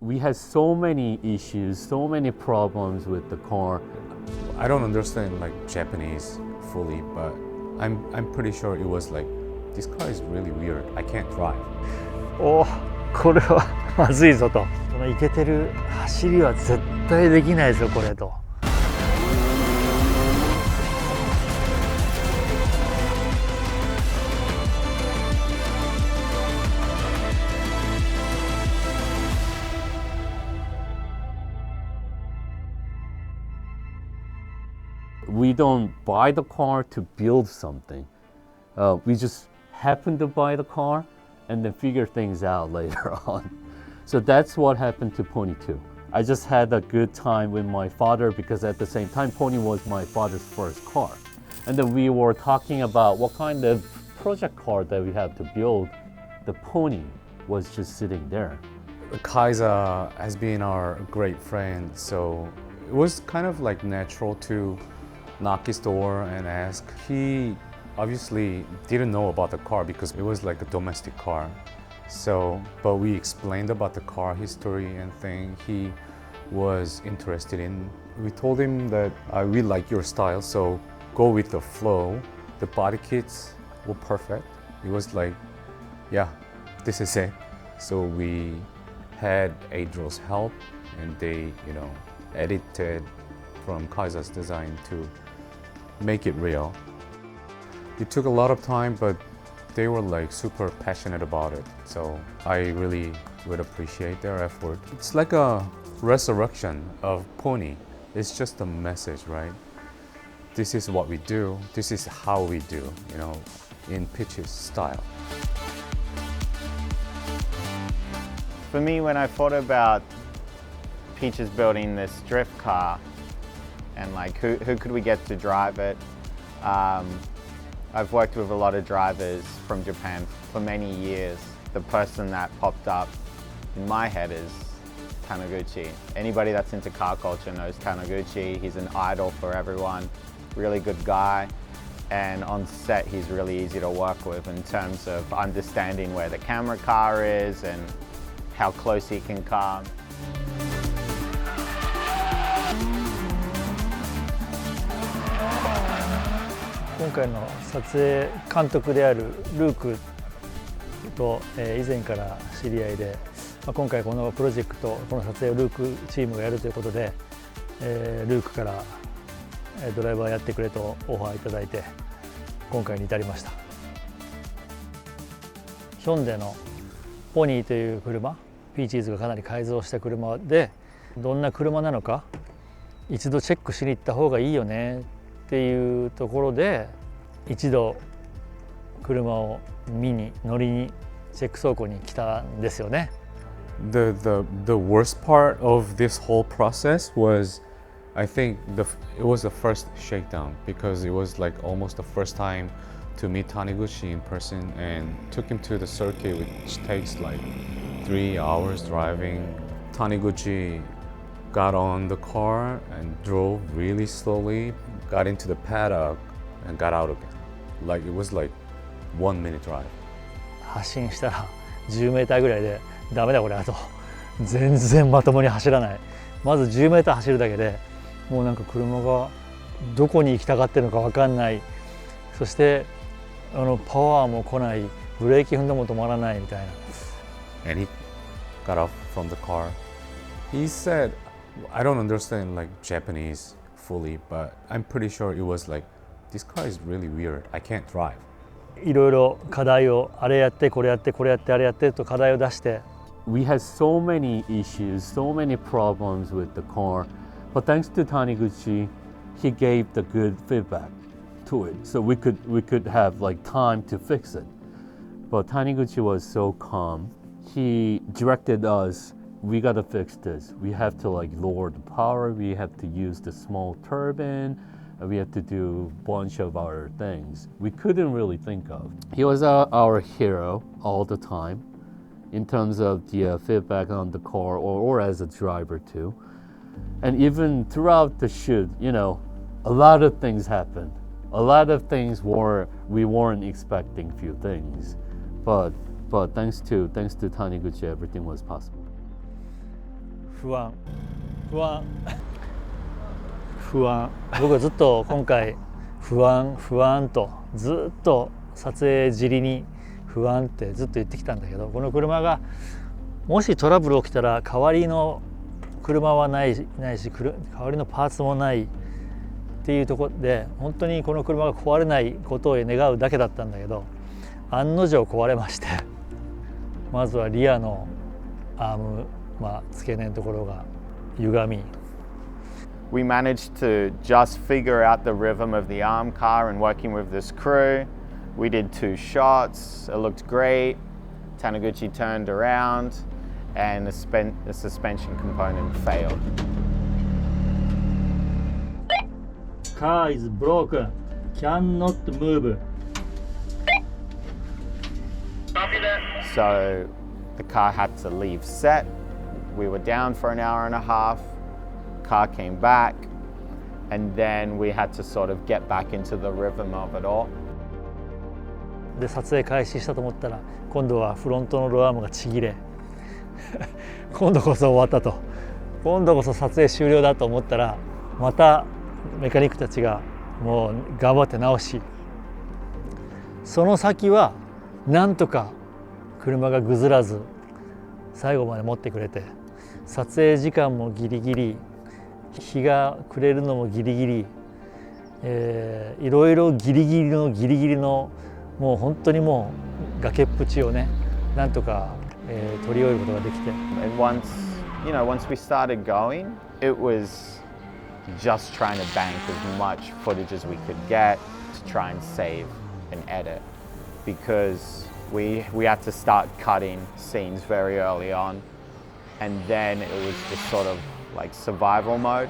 We had so many issues, so many problems with the car. I don't understand like Japanese fully, but I'm pretty sure it was like this car is really weird. I can't drive. お、これはまずいぞと。このイケてる走りは絶対できないぞこれと。We don't buy the car to build something. We just happen to buy the car and then figure things out later on. So that's what happened to Pony 2. I just had a good time with my father because at the same time, Pony was my father's first car. And then we were talking about what kind of project car that we have to build. The Pony was just sitting there. Kaisa has been our great friend, so it was kind of like natural to knock his door and ask. He obviously didn't know about the car because it was like a domestic car. So, but we explained about the car history and thing he was interested in. We told him that we like your style, so go with the flow. The body kits were perfect. It was like, yeah, this is it. So we had Adriel's help and they, edited from Kaisa's design to make it real. It took a lot of time, but they were like super passionate about it. So I really would appreciate their effort. It's like a resurrection of Pony. It's just a message, right? This is what we do. This is how we do, in Peach's style. For me, when I thought about Peaches building this drift car and like who could we get to drive it, I've worked with a lot of drivers from Japan for many years. The person that popped up in my head is Taniguchi. Anybody that's into car culture knows Taniguchi. He's an idol for everyone, really good guy. And on set, he's really easy to work with in terms of understanding where the camera car is and how close he can come. 今回の撮影監督であるルークと、以前から知り合いで、今回このプロジェクトこの撮影をルークチームがやるということで、ルークからドライバーやってくれとオファーいただいて今回に至りました。ヒョンデのポニーという車、ピーチーズがかなり改造した車でどんな車なのか一度チェックしに行った方がいいよねっていうところで一度車を見に乗りにチェック倉庫に来たんですよね。The worst part of this whole process was, I think it was the first shakedown because it was like almost the first time to meet Taniguchi in person and took him to the circuit, which takes like 3 hours driving. Taniguchi got on the car and drove really slowly, got into the paddock and got out again. Like it was like 1 minute drive. 発進したら10メーターぐらいでダメだこれあと全然まともに走らない。まず10メーター走るだけでもうなんか車がどこに行きたがってるのか分かんない。そしてパワーも来ない。ブレーキ踏んでも止まらないみたいな。 And he got off from the car. He said, I don't understand like Japanese fully, but I'm pretty sure it was like, this car is really weird. I can't drive. いろいろ課題をあれやってこれやってこれやってあれやってと課題を出して。We had so many issues, so many problems with the car, but thanks to Taniguchi, he gave the good feedback to it, so we could have like time to fix it. But Taniguchi was so calm. He directed us. We gotta fix this. We have to like lower the power. We have to use the small turbine. We have to do a bunch of other things we couldn't really think of. He was our hero all the time in terms of the feedback on the car or as a driver too. And even throughout the shoot, a lot of things happened. A lot of things we weren't expecting few things. But thanks to Taniguchi, everything was possible. 不安僕はずっと今回不安とずっと撮影尻に不安ってずっと言ってきたんだけど、この車がもしトラブル起きたら代わりの車はないし代わりのパーツもないっていうところで、本当にこの車が壊れないことを願うだけだったんだけど、案の定壊れまして、まずはリアのアーム、付け根のところが歪み。We managed to just figure out the rhythm of the arm car and working with this crew. We did 2 shots, it looked great. Taniguchi turned around and the suspension component failed. Car is broken, cannot move. So the car had to leave set. We were down for an hour and a half. Car came back, and then we had to sort of get back into the rhythm of it all. で撮影開始したと思ったら、今度はフロントのドアームがちぎれ今度こそ終わったと、今度こそ撮影終了だと思ったら、またメカニックたちがもう頑張って直し、その先はなんとか車がぐずらず最後まで持ってくれて、撮影時間もギリギリ、日が暮れるのもギリギリ、いろいろギリギリのギリギリの、もう本当にもう崖っぷちをね、なんとか、取り終えることができて。And once we started going, it was just trying to bank as much footage as we could get to try and save and edit, because we had to start cutting scenes very early on, and then it was just sort of like survival mode.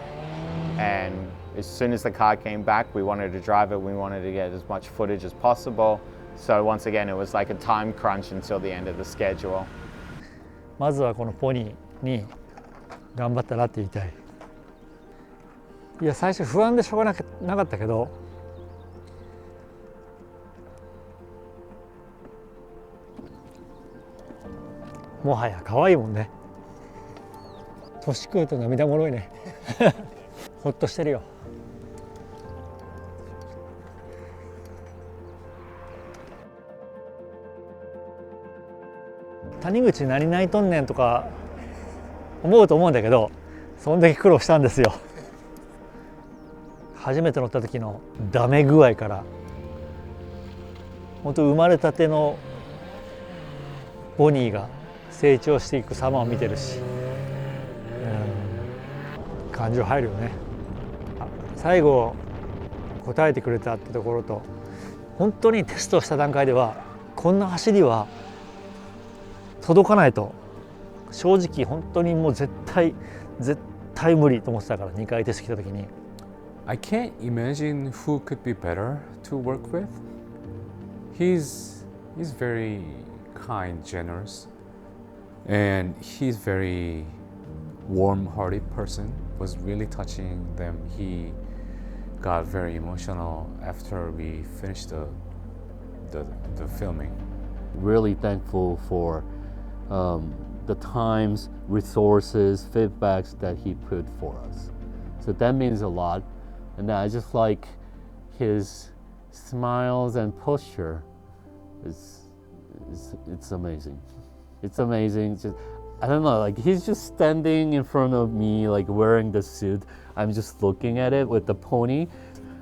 And as soon as the car came back, we wanted to drive it, we wanted to get as much footage as possible. So once again, it was like a time crunch until the end of the schedule. まずはこのポニーに頑張ったなって言いたい。いや、最初不安でしょうがなかったけど、もはや可愛いもんね。年食うと涙もろいねほっとしてるよ。谷口何々とんねんとか思うと思うんだけど、そんだけ苦労したんですよ。初めて乗った時のダメ具合から、本当生まれたてのボニーが成長していく様を見てるし、感情入るよね。最後答えてくれたってところと、本当にテストした段階ではこんな走りは届かないと、正直本当にもう絶対無理と思ってたから、2回テスト来た時に。I can't imagine who could be better to work with. He's very kind, generous, and he's very warm-hearted person. Was really touching them. He got very emotional after we finished the filming. Really thankful for the times, resources, feedbacks that he put for us. So that means a lot. And I just like his smiles and posture. It's amazing. It's amazing. Just, I don't know, like he's just standing in front of me, like wearing the suit. I'm just looking at it with the pony.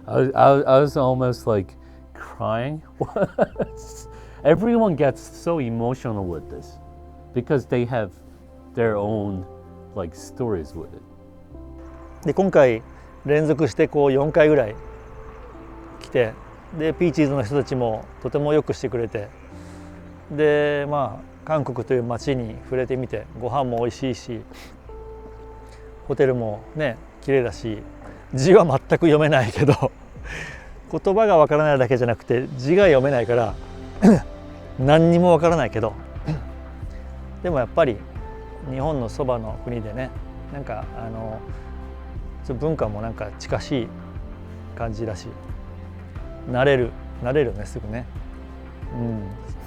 I was almost like crying. Everyone gets so emotional with this because they have their own like stories with it. で今回連続してこう4回ぐらい来て、でピーチーズの人たちもとてもよくしてくれて、で韓国という街に触れてみて、ご飯も美味しいし、ホテルもね綺麗だし、字は全く読めないけど言葉がわからないだけじゃなくて字が読めないから何にもわからないけど、でもやっぱり日本のそばの国でね、なんか文化もなんか近しい感じだし、慣れるね、すぐね。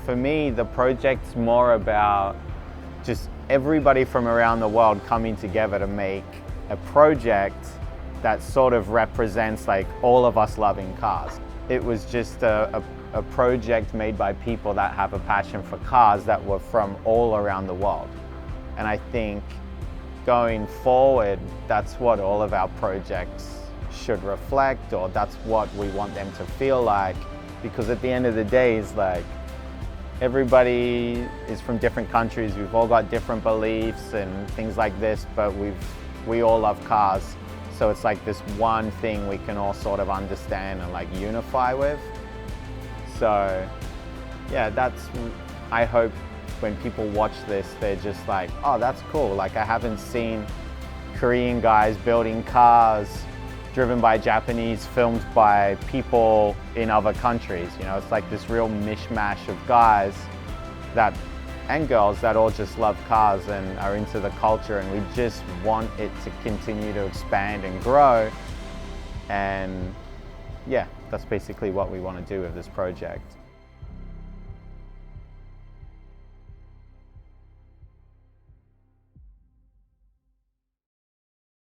For me, the project's more about just everybody from around the world coming together to make a project that sort of represents like all of us loving cars. It was just a project made by people that have a passion for cars that were from all around the world. And I think going forward, that's what all of our projects should reflect, or that's what we want them to feel like, because at the end of the day, it's like everybody is from different countries, we've all got different beliefs and things like this, but we all love cars. So it's like this one thing we can all sort of understand and like unify with. So yeah, I hope when people watch this, they're just like, oh, that's cool. Like, I haven't seen Korean guys building cars driven by Japanese, filmed by people in other countries. You know, it's like this real mishmash of guys and girls that all just love cars and are into the culture, and we just want it to continue to expand and grow. And yeah, that's basically what we want to do with this project.